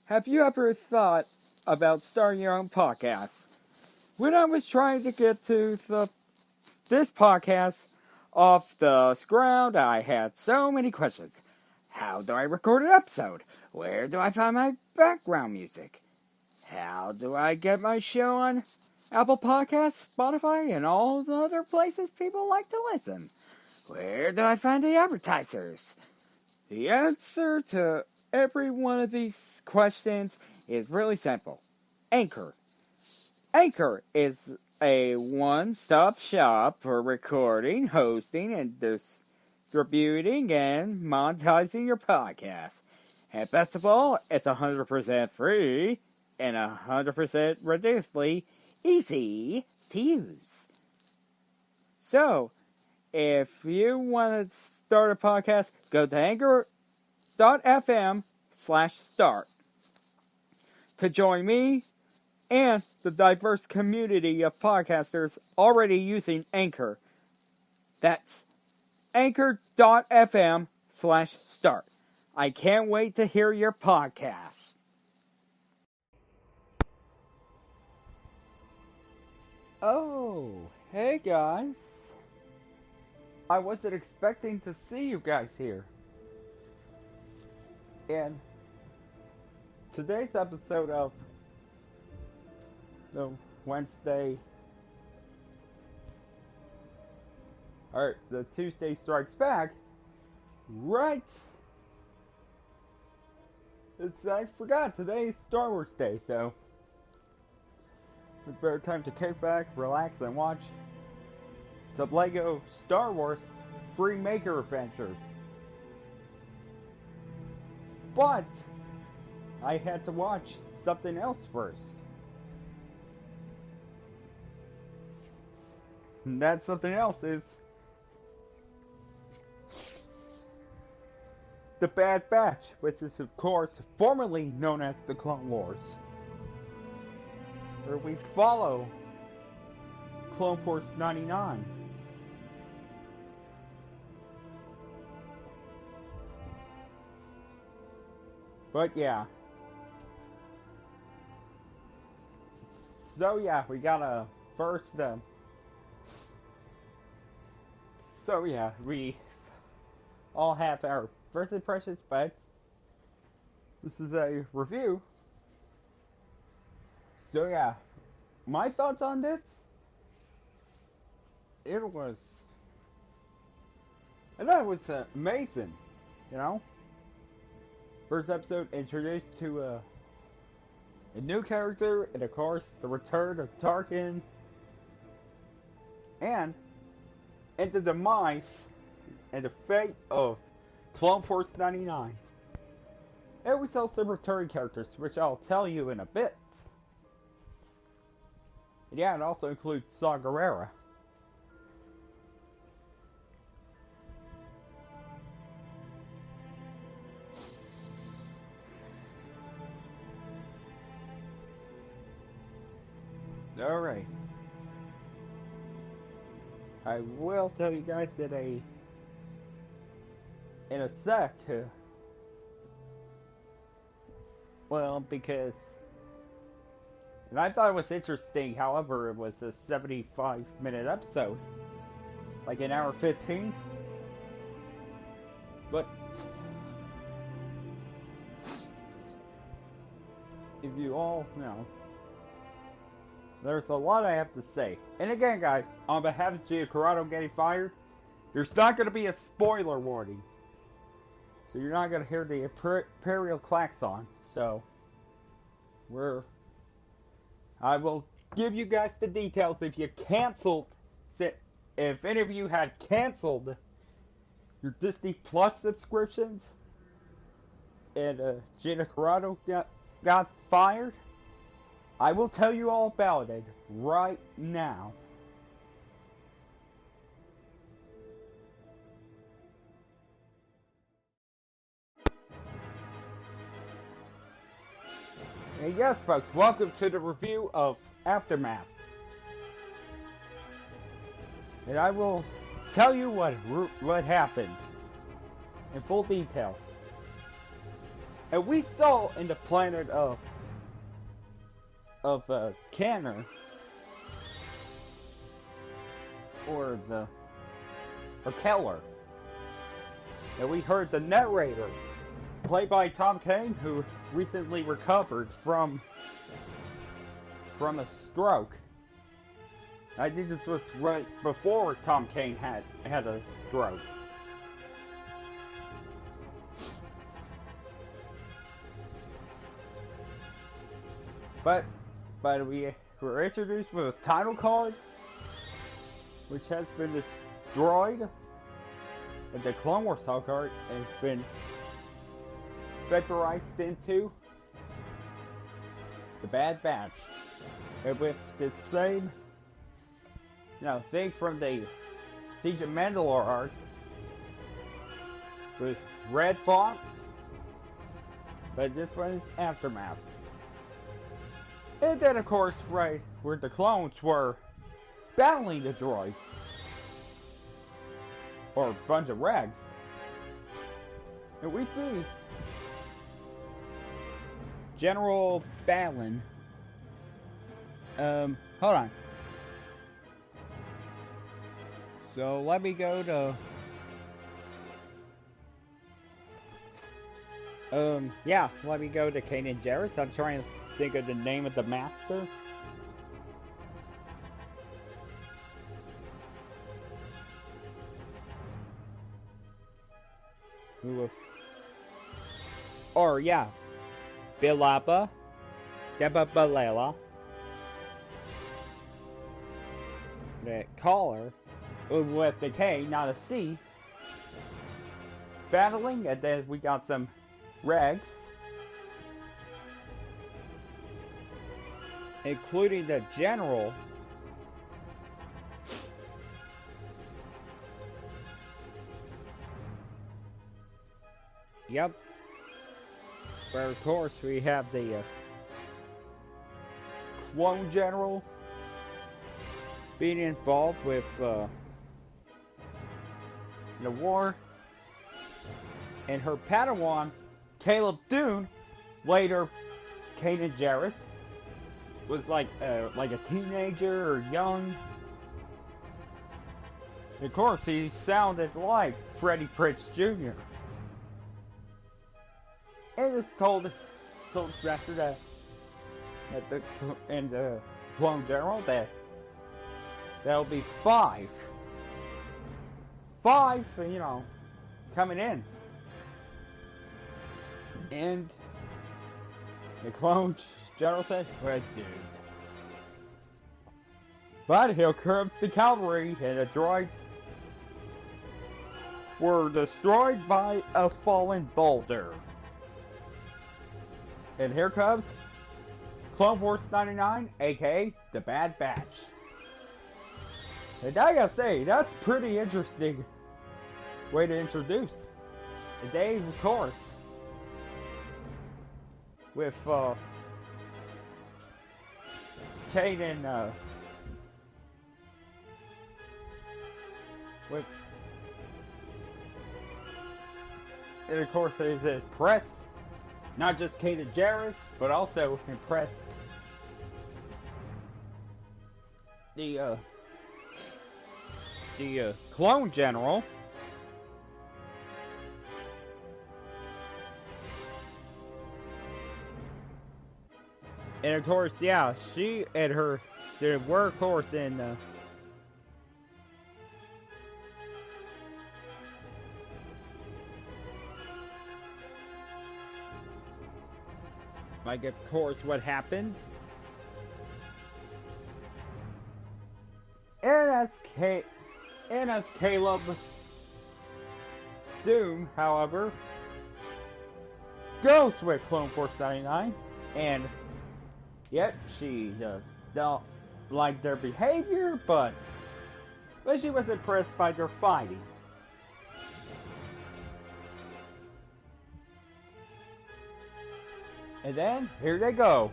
Have you ever thought about starting your own podcast? When I was trying to get to this podcast off the ground, I had so many questions. How do I record an episode? Where do I find my background music? How do I get my show on Apple Podcasts, Spotify, and all the other places people like to listen? Where do I find the advertisers? The answer to every one of these questions is really simple. Anchor. Anchor is a one-stop shop for recording, hosting, and distributing and monetizing your podcast. And best of all, it's 100% free and 100% ridiculously easy to use. So, if you want to start a podcast, go to anchor.fm/start to join me and the diverse community of podcasters already using Anchor. That's anchor.fm/start. I can't wait to hear your podcast. Oh, hey guys. I wasn't expecting to see you guys here. And today's episode of the Wednesday, or the Tuesday Strikes Back, right? I forgot, today is Star Wars Day, so it's a better time to kick back, relax, and watch some LEGO Star Wars free maker adventures. But I had to watch something else first. And that something else is The Bad Batch, which is of course formerly known as the Clone Wars, where we follow Clone Force 99. But yeah. So yeah, we gotta first so yeah, we all have our first impressions, but this is a review. So yeah, my thoughts on this, I thought it was amazing, you know? First episode introduced to a new character, and of course, the return of Tarkin, and the demise and the fate of Clone Force 99. And we saw some returning characters, which I'll tell you in a bit. And yeah, it also includes Saw Gerrera. Alright. I will tell you guys in a sec. Well, because... And I thought it was interesting, however, it was a 75-minute episode. Like an hour 15. But... if you all know... there's a lot I have to say. And again, guys, on behalf of Gina Carano getting fired, there's not going to be a spoiler warning. So you're not going to hear the Imperial klaxon. So, I will give you guys the details if you canceled, if any of you had canceled your Disney Plus subscriptions, and Gina Carano got fired. I will tell you all about it right now. And yes, folks, welcome to the review of Aftermath. And I will tell you what happened in full detail. And we saw in the planet of Canner, or Keller, and we heard the narrator, played by Tom Kane, who recently recovered from a stroke. I think this was right before Tom Kane had a stroke. But we were introduced with a title card, which has been destroyed, and the Clone Wars title card has been vectorized into the Bad Batch, and with the same, thing from the Siege of Mandalore arc, with red fonts, but this one is Aftermath. And then, of course, right where the clones were battling the droids, or a bunch of rags, and we see General Balin. Hold on. So let me go to. Yeah, let me go to Kanan Jarrus. I'm trying to think of the name of the master. Or yeah, Bilaba, Debabalela, the caller, with the K, not a C, battling, and then we got some Regs, including the General. Yep. Where of course we have the Clone General being involved with the war, and her Padawan Caleb Dune, later Kanan Jarrus, was like a teenager or young. And of course, he sounded like Freddie Prinze Jr. And it's told after that the Clone General that there'll be five, coming in. And the Clone General said, "Well, dude." But here comes the cavalry, and the droids were destroyed by a fallen boulder. And here comes Clone Wars 99, aka the Bad Batch. And I gotta say, that's pretty interesting way to introduce. And they, of course, with Kane and and of course they impressed not just Kanan Jarrus, but also impressed the Clone General. And of course, yeah, she and her, they were of course in like, of course, what happened. And as Caleb Doom, however, goes with Clone Force 99, and yet she just don't like their behavior, but she was impressed by their fighting. And then, here they go.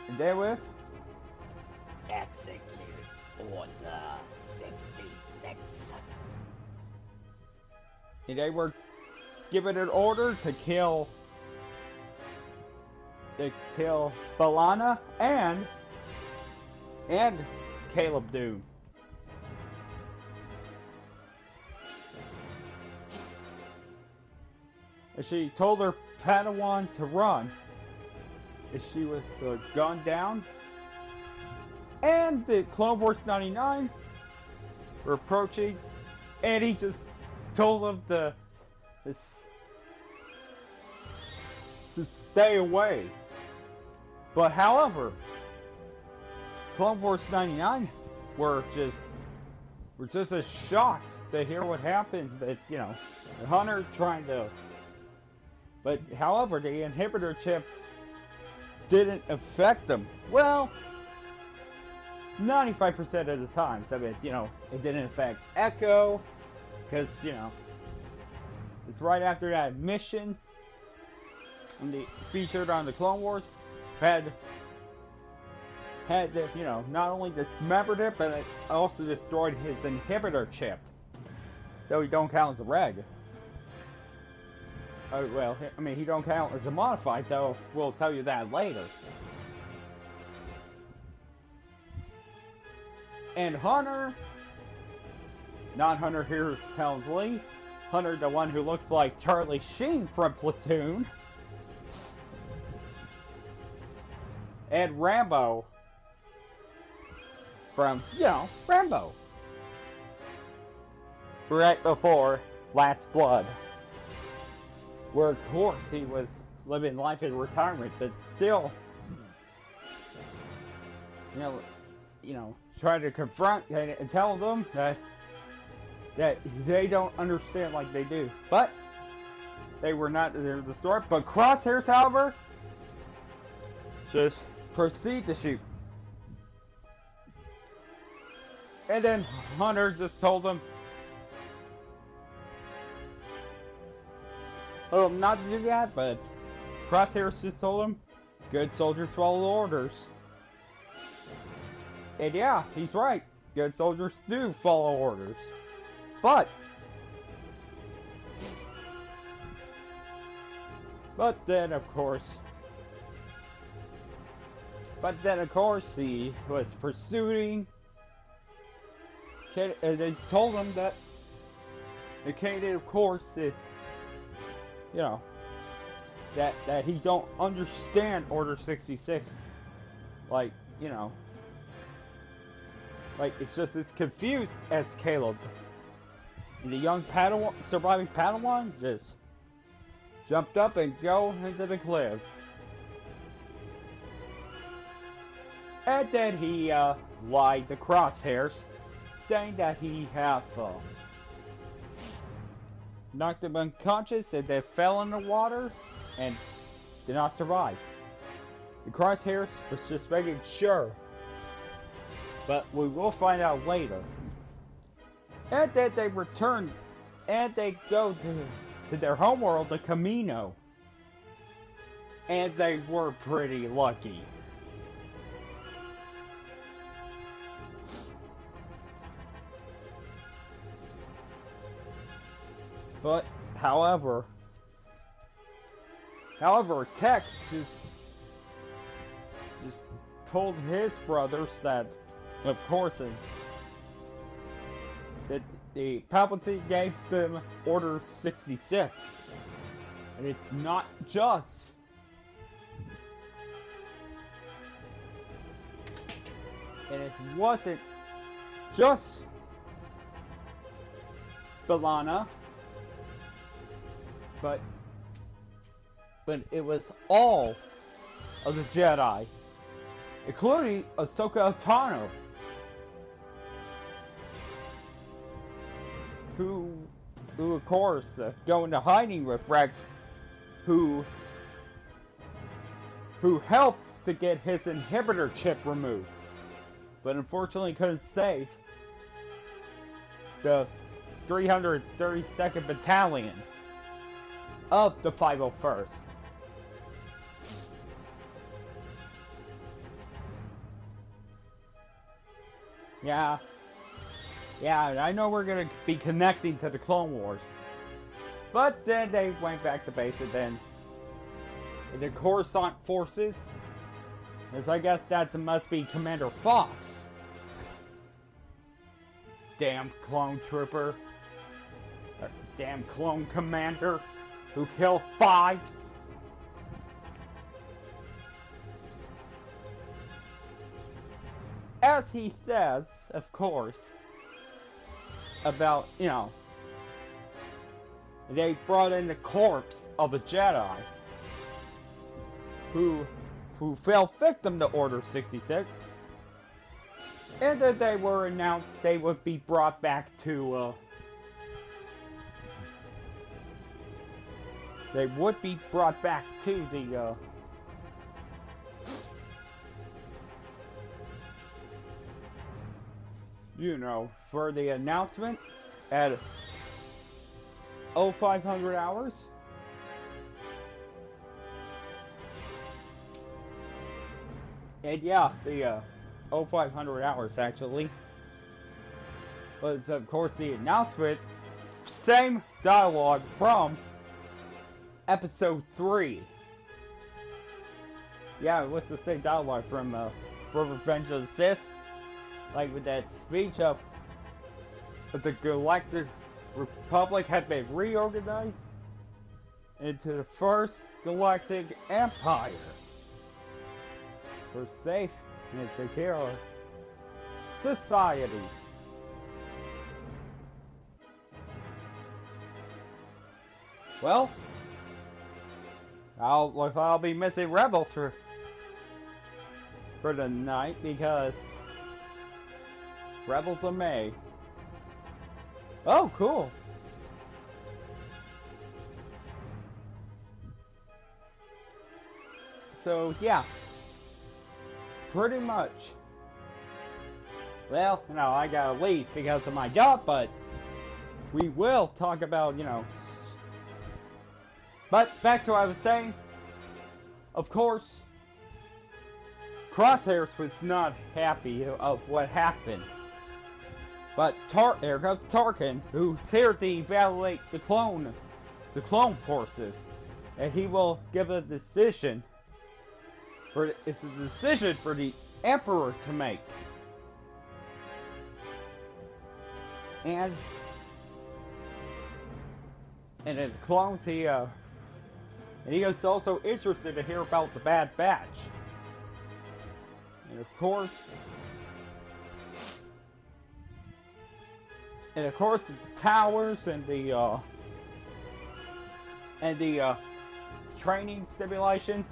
And therewith, execute Order 66. And they were given an order to kill Balana and Caleb Doom. And she told her Padawan to run as she was gunned down. And the Clone Wars 99 were approaching, and he just told them to stay away. But however, Clone Wars 99 were just as shocked to hear what happened. That, you know, Hunter trying to. But however, the inhibitor chip didn't affect them. Well, 95% of the times. I mean, you know, it didn't affect Echo, because, you know, it's right after that mission, and they featured on the Clone Wars, had you know, not only dismembered it, but it also destroyed his inhibitor chip. So he don't count as a reg. Well, I mean, he don't count as a modified, so we'll tell you that later. And Hunter, not Hunter here's Helmsley, Hunter, the one who looks like Charlie Sheen from Platoon, and Rambo from, you know, Rambo, right before Last Blood, where of course he was living life in retirement, but still, you know, trying to confront and tell them that they don't understand like they do. But they were not the sort. But Crosshairs, however, just proceed to shoot. And then Hunter just told them, not to do that, but Crosshairs just told him, good soldiers follow orders. And yeah, he's right. Good soldiers do follow orders. But then of course he was pursuing, and they told him that the candidate, of course, is, you know, that he don't understand Order 66. Like, you know, like, it's just as confused as Caleb. The young Padawan, surviving Padawan, just jumped up and go into the cliffs. And then he lied to Crosshairs, saying that he had knocked him unconscious and then fell in the water and did not survive. The Crosshairs was just making sure. But we will find out later. And then they return, and they go to their homeworld, the Camino. And they were pretty lucky. But, however, Tech just told his brothers that, of course, that the Palpatine gave them Order 66. And it's not just it wasn't just Balana, but it was all of the Jedi, including Ahsoka Tano, who of course go into hiding with Rex, who helped to get his inhibitor chip removed, but unfortunately couldn't save the 332nd Battalion of the 501st. Yeah, I know we're gonna be connecting to the Clone Wars. But then they went back to base, and then the Coruscant forces, as I guess that must be Commander Fox. Damn clone trooper. Or damn clone commander who killed 5. As he says, of course, about, they brought in the corpse of a Jedi who fell victim to Order 66, and that they were announced they would be brought back to, the, for the announcement at 0500 hours. And yeah, the 0500 hours actually was, of course, the announcement. Same dialogue from episode 3. Yeah, it was the same dialogue from Revenge of the Sith. Like with that speech of the Galactic Republic had been reorganized into the First Galactic Empire for safe and secure society. Well, I'll be missing Rebel for the night, because Rebels of May. Oh, cool. So, yeah. Pretty much. Well, I gotta leave because of my job, but we will talk about, But, back to what I was saying. Of course, Crosshairs was not happy of what happened. But there comes Tarkin, who's here to evaluate the clone forces, and he will give a decision. It's a decision for the Emperor to make, and the clones he is also interested to hear about the Bad Batch, and of course. And of course, the towers and the training simulation.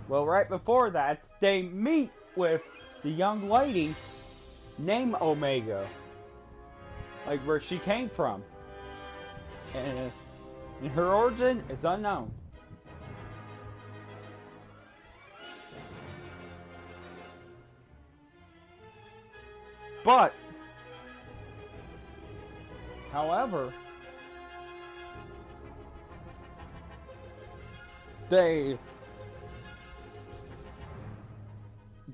Well, right before that, they meet with the young lady named Omega, like where she came from, and her origin is unknown. But, however, they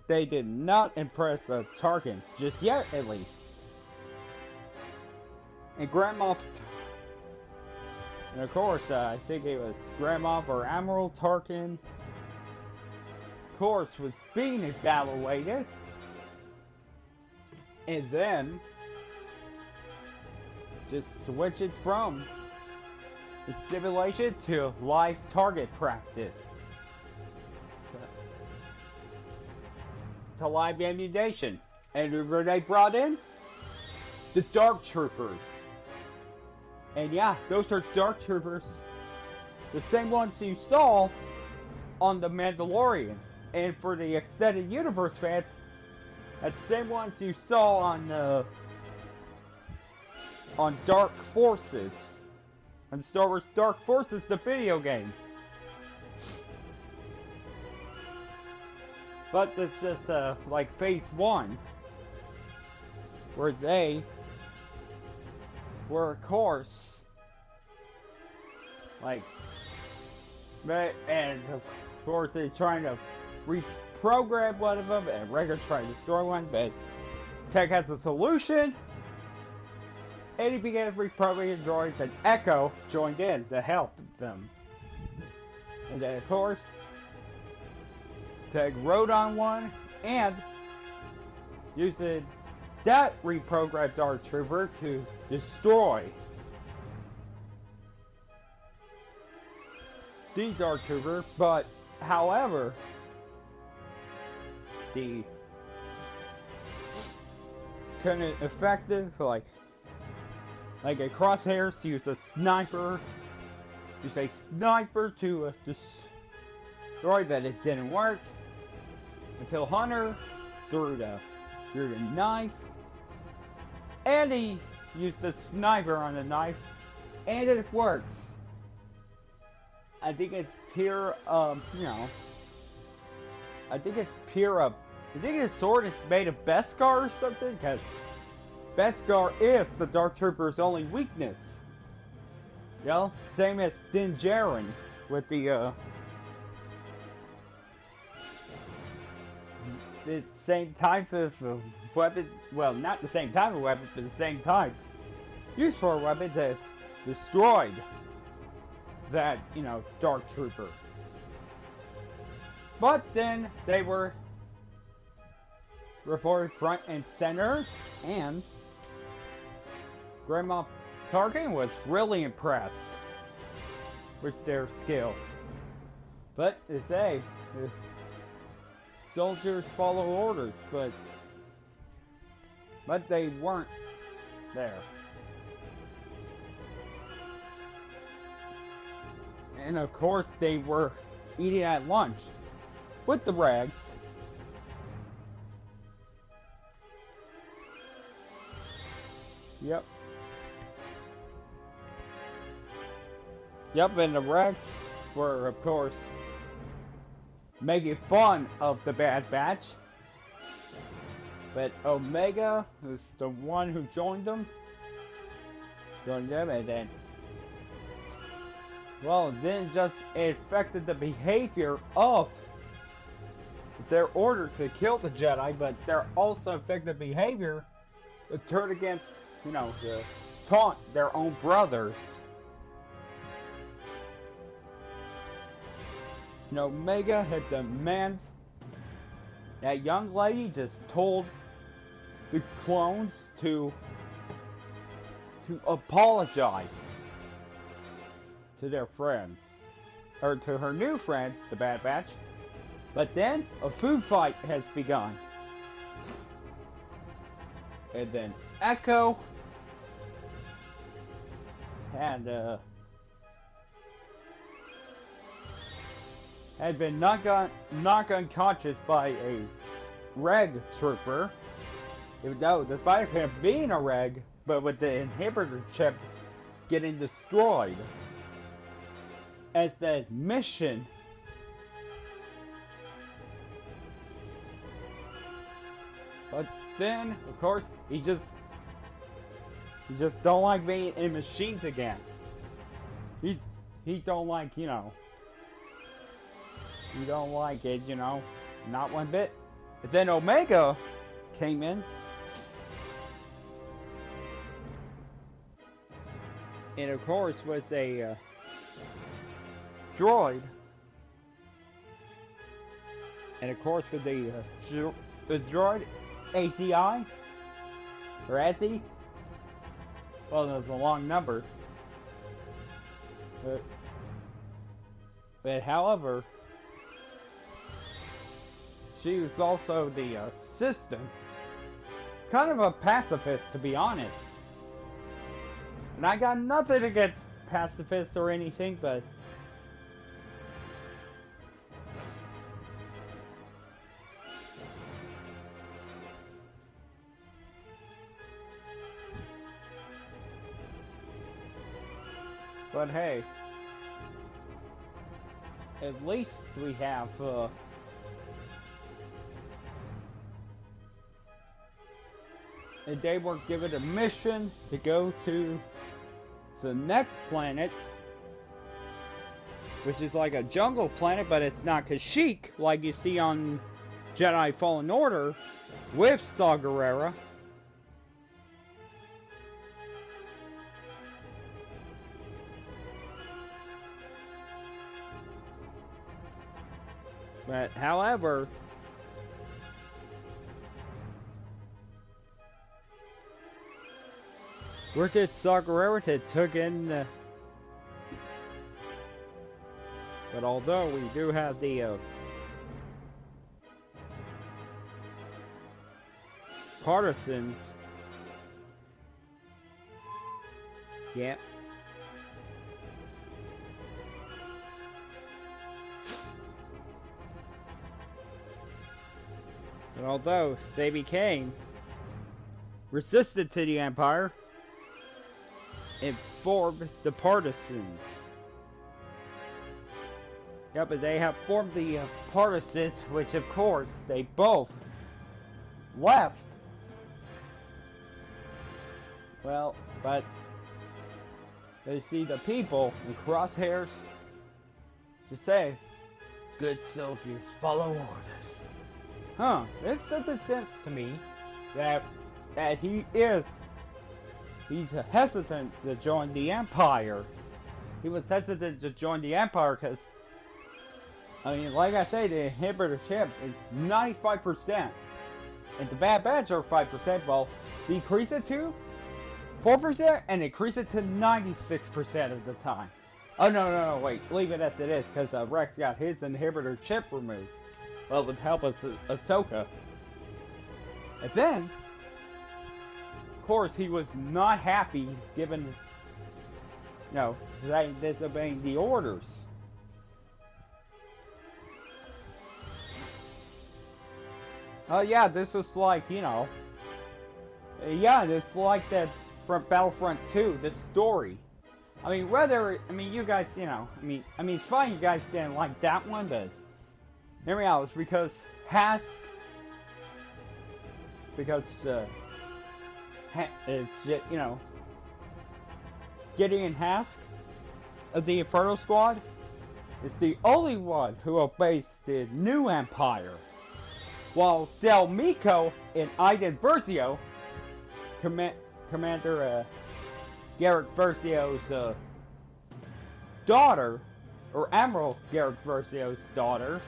did not impress Tarkin, just yet at least. And Grand Moff, and of course, I think it was Grand Moff or Admiral Tarkin, of course, was being evaluated. And then just switch it from the simulation to live target practice. To live ammunition. And who they brought in? The Dark Troopers. And yeah, those are Dark Troopers. The same ones you saw on The Mandalorian. And for the Extended Universe fans, that's the same ones you saw on Dark Forces, on Star Wars Dark Forces, the video game. But it's just like Phase 1, where they were, of course, like, and of course they're trying to reprogram one of them, and Wrecker trying to destroy one, but Tech has a solution, and he began reprogramming droids, and Echo joined in to help them. And then, of course, Teg rode on one, and using that reprogrammed Dark Trooper to destroy the Dark Trooper, but however, the kind of effective, like a Crosshairs to use a sniper, to destroy that. It didn't work until Hunter threw the knife, and he used the sniper on the knife, and it works. I think it's pure, I think his sword is made of Beskar or something, because Beskar is the Dark Trooper's only weakness. You know, same as Din Djarin with the same type of weapon. Well, not the same type of weapon, but the same type. Used for a weapon that destroyed that, Dark Trooper. But then they were reported front and center, and Grandma Tarkin was really impressed with their skills. But they say soldiers follow orders, but they weren't there. And of course they were eating at lunch with the Rags. Yep, and the Rags were, of course, making fun of the Bad Batch. But Omega is the one who joined them, and then, well, it didn't just affected the behavior of their order to kill the Jedi, but they're also affected behavior to turn against, to taunt their own brothers. Omega had demands that young lady just told the clones to apologize to their friends, or to her new friends, the Bad Batch. But then a food fight has begun, and then Echo had been knocked unconscious by a Reg trooper. Despite him being a Reg, but with the inhibitor chip getting destroyed, as the mission but then, of course, he just don't like being in machines again. He don't like, he don't like it, not one bit. But then Omega came in, and of course was a droid, and of course with the droid ATI or ASI. Well, there's a long number, but however, she was also the assistant, kind of a pacifist, to be honest. And I got nothing against pacifists or anything, but hey, at least we have and they were given a mission to go to the next planet, which is like a jungle planet, but it's not Kashyyyk like you see on Jedi Fallen Order with Saw Gerrera. But however, Wicked Sagarita took in. But although we do have the partisans, yeah. And although they became resistant to the Empire, it formed the partisans. Yeah, but they have formed the partisans, which of course they both left. Well, but they see the people in Crosshairs to say, good soldiers follow orders. Huh, this doesn't sense to me that he's hesitant to join the Empire. He was hesitant to join the Empire because, I mean, like I say, the inhibitor chip is 95%. And the Bad Batch are 5%, well, decrease it to 4% and increase it to 96% of the time. Oh, no, wait, leave it as it is, because Rex got his inhibitor chip removed. Well, with the help of Ahsoka. And then, of course, he was not happy given, you know, disobeying the orders. Oh yeah, this is like, you know, yeah, it's like that from Battlefront 2, the story. I mean, you guys, you know, I mean, it's fine you guys didn't like that one, but hear me out, it's because Hask, it's just, you know, Gideon Hask of the Inferno Squad is the only one who obeys the new Empire. While Del Miko and Iden Versio, Commander Garrett Versio's daughter, or Admiral Garrett Versio's daughter,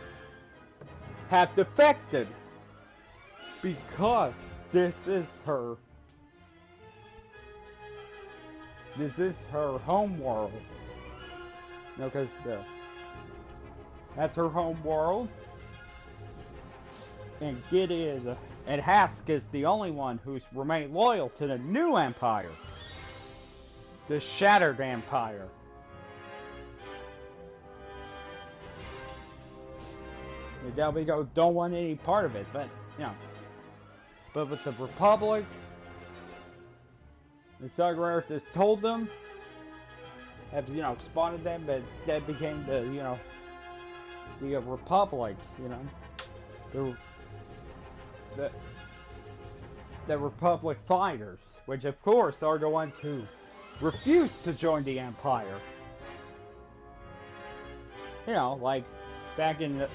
have defected because this is her home world. No, because that's her home world. And and Hask is the only one who's remained loyal to the new Empire. The Shattered Empire. And Del Vigo don't want any part of it, but, you know. But with the Republic, the Sagarita just told them, have, you know, spotted them, but that became the, you know, the Republic, you know. The Republic fighters, which of course are the ones who refuse to join the Empire. You know, like back in the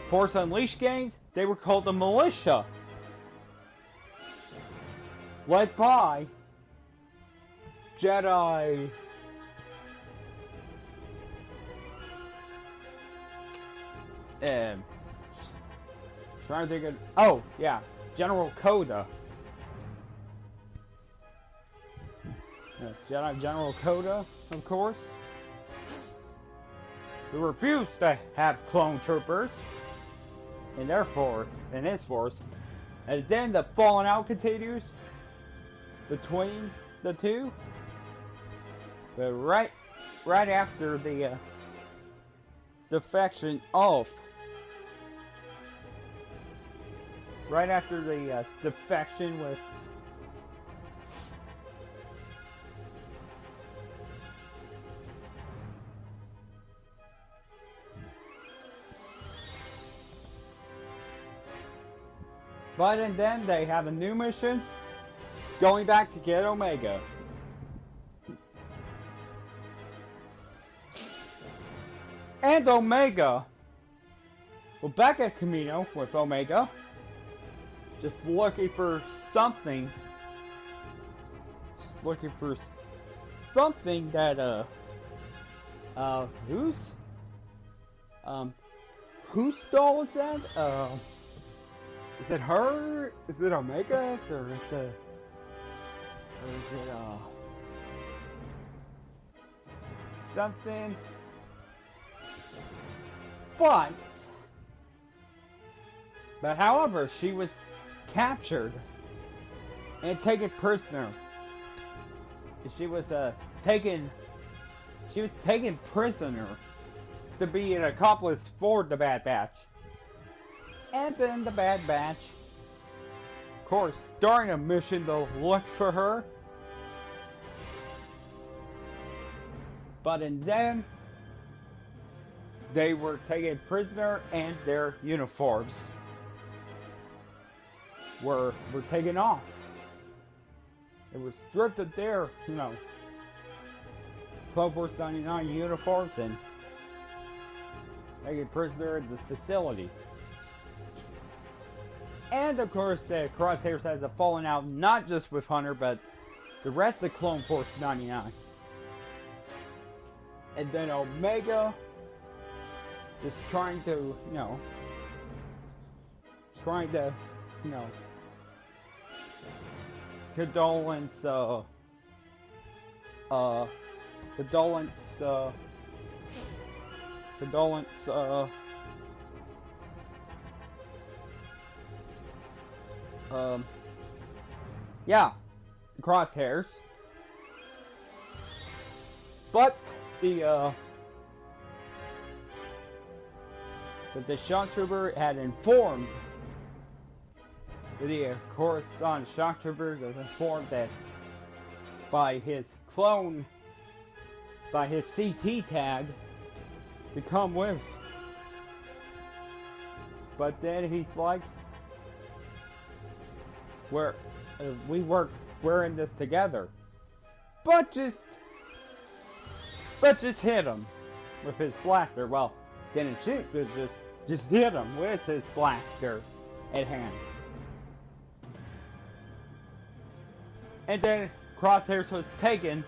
Force Unleashed games, they were called the Militia, led by Jedi. Trying to think of, oh yeah, General Coda. General Coda, of course. Who refused to have clone troopers in their force, in his force. And then the falling out continues between the two. But right after the defection of defection with but and then they have a new mission going back to get Omega. And Omega, well, back at Camino with Omega, just looking for something that Whose doll is that? Is it her? Is it Omega's? Or is it, something? But however, she was captured and taken prisoner. She was taken prisoner to be an accomplice for the Bad Batch. And then the Bad Batch, of course, starting a mission to look for her. But then they were taken prisoner and their uniforms were taken off. They were stripped of their, Clone Force 99 uniforms and taken prisoner in the facility. And of course, Crosshairs has a falling out not just with Hunter, but the rest of Clone Force 99. And then Omega is trying to, condolence, yeah, Crosshairs. But the shock trooper had informed the corresponding shock trooper was informed that by his CT tag to come with. But then he's like, we're in this together. But just hit him with his blaster. Well, didn't shoot, but just hit him with his blaster at hand. And then Crosshairs was taken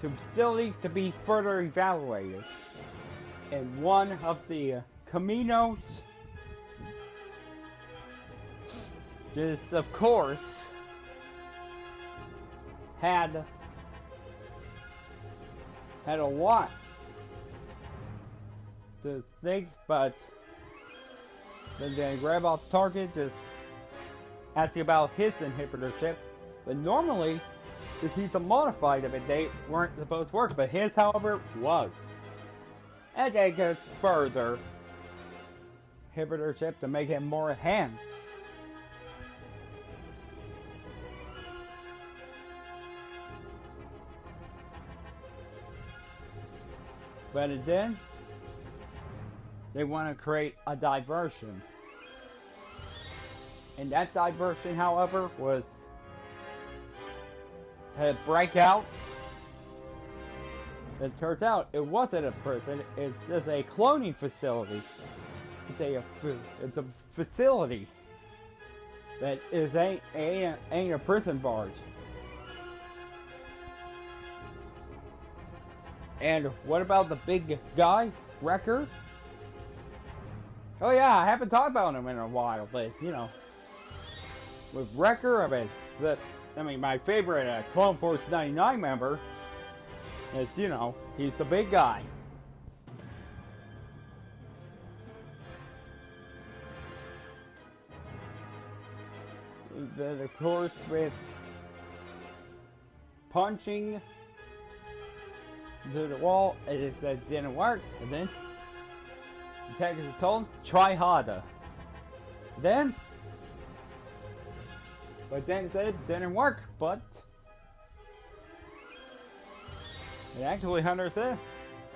to a facility to be further evaluated. And one of the Caminos just, of course, had a lot to think, but then they grab off target, just asking about his inhibitor chip. But normally, if he's a modified of it, they weren't supposed to work, but his, however, was. And they get further inhibitor chip to make him more enhanced. But then, they want to create a diversion. And that diversion, however, was to break out. It turns out it wasn't a prison, it's just a cloning facility. It's a facility that ain't a prison barge. And what about the big guy, Wrecker? Oh yeah, I haven't talked about him in a while, but with Wrecker, my favorite Clone Force 99 member is, he's the big guy. Then of course with punching to the wall, it didn't work, and then the attackers are told, try harder. But then it said it didn't work, but actually Hunter said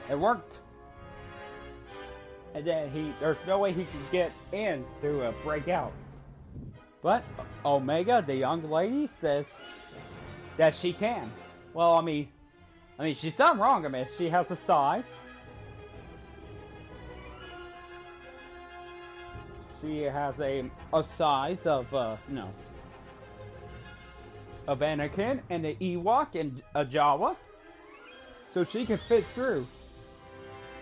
it worked. And then there's no way he could get in to break out. But Omega, the young lady, says that she can. Well, I mean, she's done wrong. She has a size. She has a size of, of Anakin and an Ewok and a Jawa. So she can fit through.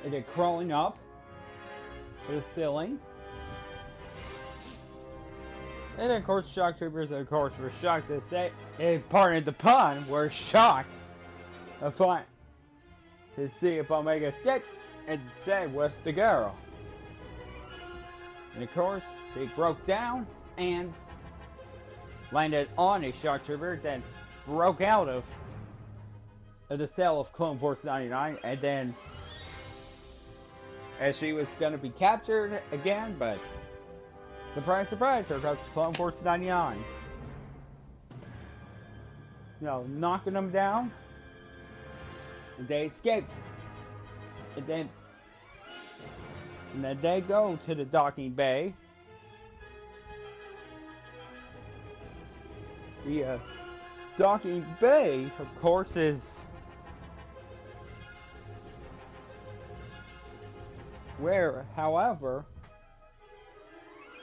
And then crawling up to the ceiling. And then, of course, shock troopers, of course, were shocked to say, pardon the pun, were shocked to see if Omega escaped and say, what's the girl? And of course, she broke down and landed on a shock trooper, then broke out of the cell of Clone Force 99, and then as she was going to be captured again, but surprise, surprise, here comes Clone Force 99. You know, knocking them down, and they escaped. And then they go to the docking bay. The docking bay, of course, is where, however,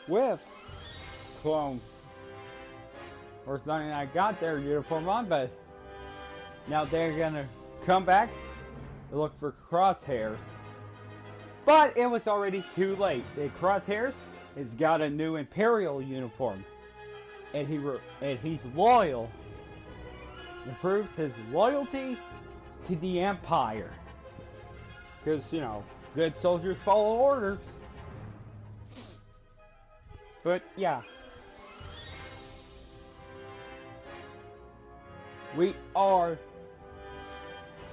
with Clone Force 99 got their uniform on, but now they're gonna come back to look for Crosshairs. But it was already too late. The Crosshairs has got a new Imperial uniform, and he's loyal. It proves his loyalty to the Empire, because you know, good soldiers follow orders. But yeah, we are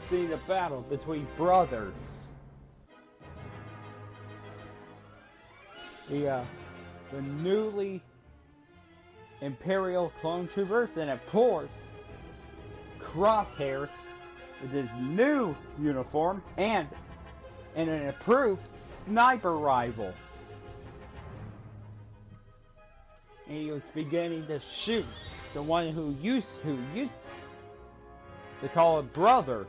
seeing a battle between brothers. The newly Imperial clone troopers, and of course, Crosshairs with his new uniform and an improved sniper rifle. And he was beginning to shoot the one who used to call it brother.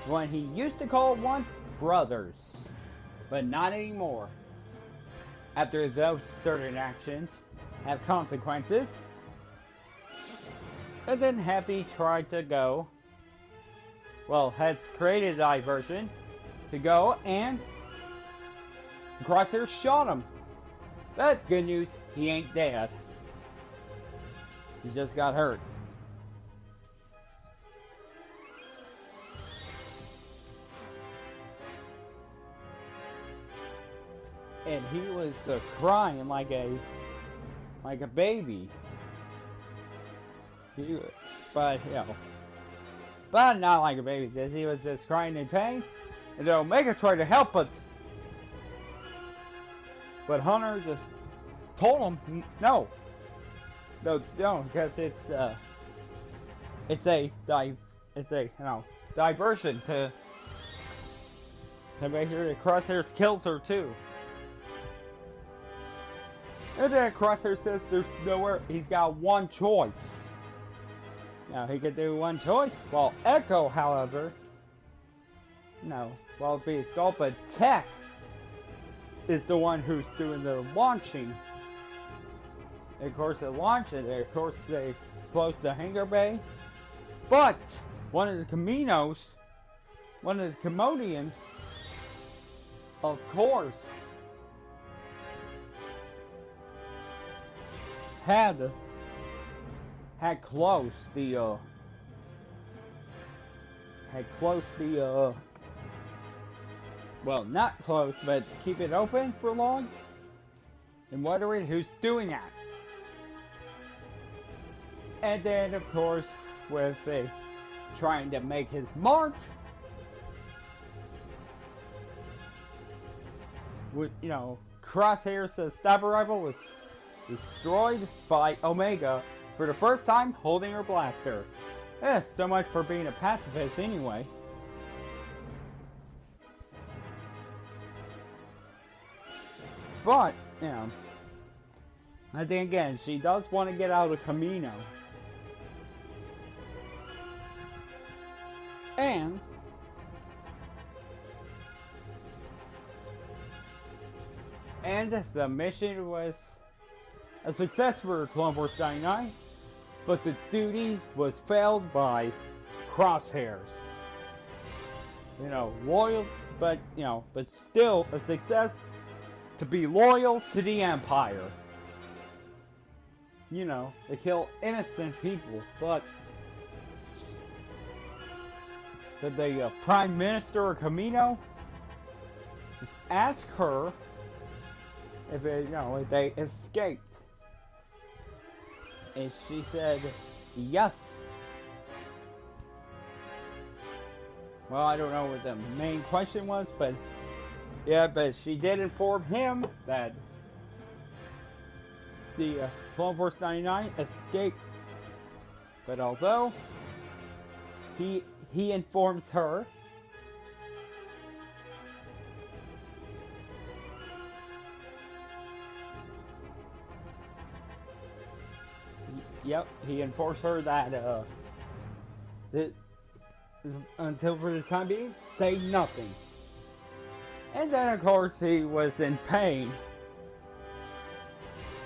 When he used to call it once brothers, but not anymore. After those certain actions have consequences. And then Happy tried to go, well, had created a diversion to go, and Crosshair shot him. But good news, he ain't dead. He just got hurt. And he was crying like a baby. But not like a baby, because he was just crying in pain. And Omega tried to help, but Hunter just told him no, because it's a diversion to make sure that Crosshairs kills her too. And then Crosshair says there's nowhere, he's got one choice. Now he could do one choice, while Echo, however, being assault, but Tech is the one who's doing the launching. And of course, they launch it, and of course, they close the hangar bay. But one of the Caminos, one of the Commodians, of course, had closed the well, not closed, but keep it open for long. And wondering who's doing that. And then, of course, with trying to make his mark, with Crosshair's sniper rifle was destroyed by Omega for the first time holding her blaster. So much for being a pacifist anyway. But, I think again, she does want to get out of Camino. And the mission was a success for Clone Force 99, but the duty was failed by Crosshairs. loyal, but but still a success to be loyal to the Empire. They kill innocent people, but the Prime Minister of Camino just asked her if if they escaped, and she said yes. Well, I don't know what the main question was, but yeah, but she did inform him that the Clone Force 99 escaped. But although he informs her he informs her that until for the time being, say nothing. And then of course he was in pain.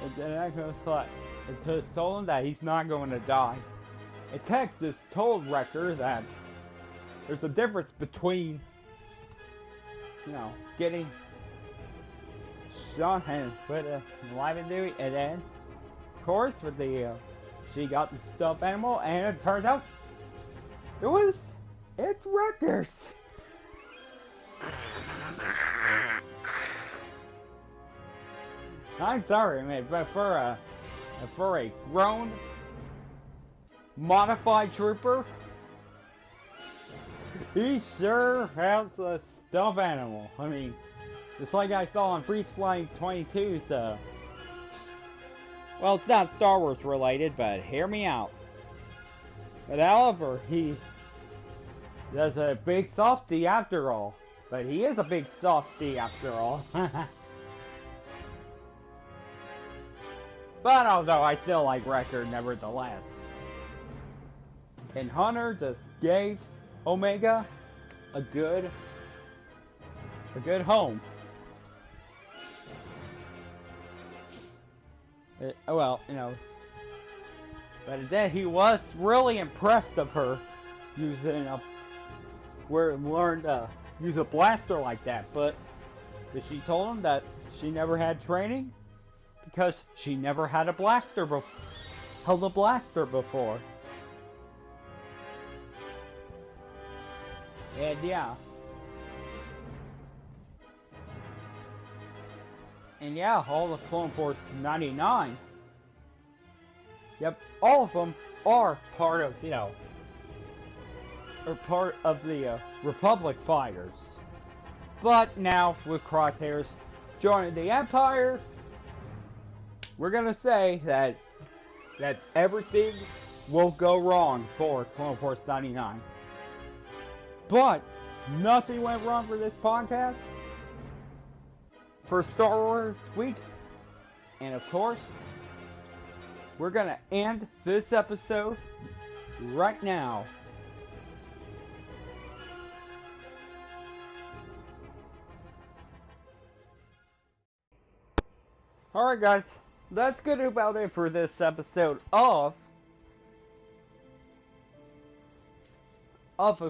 And then I just told him that he's not going to die. And Tech just told Wrecker that there's a difference between, getting shot and put live in duty, and then, of course, with the, she got the stuffed animal, and it turns out it's Wrecker's. I'm sorry, man, but for a grown, modified trooper, he sure has a stuffed animal. I mean, just like I saw on Free Flight 22's, well, it's not Star Wars related, but hear me out. But however, he does a big softy after all. But he is a big softy after all. But although I still like Wrecker nevertheless. And Hunter just gave Omega a good home. Well, but then he was really impressed of her using learned to use a blaster like that. But she told him that she never had training because she never had held a blaster before. And yeah. And yeah, all the Clone Force 99. Yep, all of them are part of, are part of the Republic fighters. But now, with Crosshairs joining the Empire, we're gonna say that everything will go wrong for Clone Force 99. But nothing went wrong for this podcast, for Star Wars Week, and of course, we're gonna end this episode right now. Alright guys, that's good about it for this episode of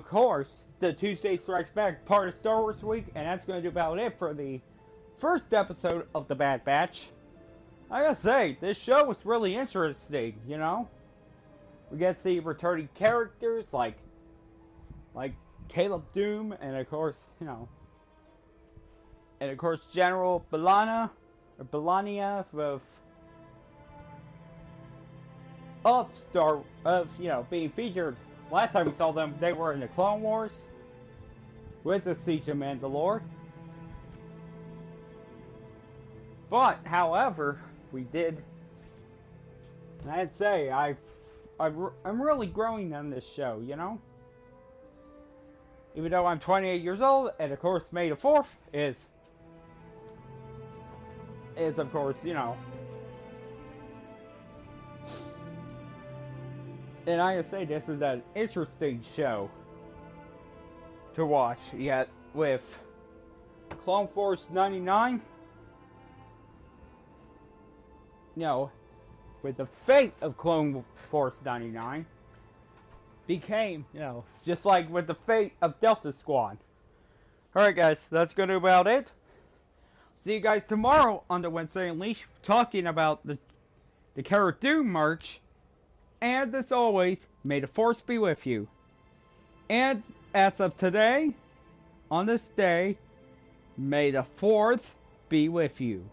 course, the Tuesday Strikes Back part of Star Wars Week, and that's going to do about it for the first episode of the Bad Batch. I gotta say, this show was really interesting, We get to see returning characters like Caleb Doom, and of course, General Belania being featured. Last time we saw them, they were in the Clone Wars with the Siege of Mandalore. But, however, we did. I'd say I'm really growing on this show, Even though I'm 28 years old, and of course May the 4th is of course, And I gotta say, this is an interesting show to watch, yet with Clone Force 99, with the fate of Clone Force 99 became, just like with the fate of Delta Squad. Alright guys, that's gonna be about it. See you guys tomorrow on the Wednesday Unleashed talking about the Cara Dune March. And as always, may the Force be with you. And as of today, on this day, may the 4th be with you.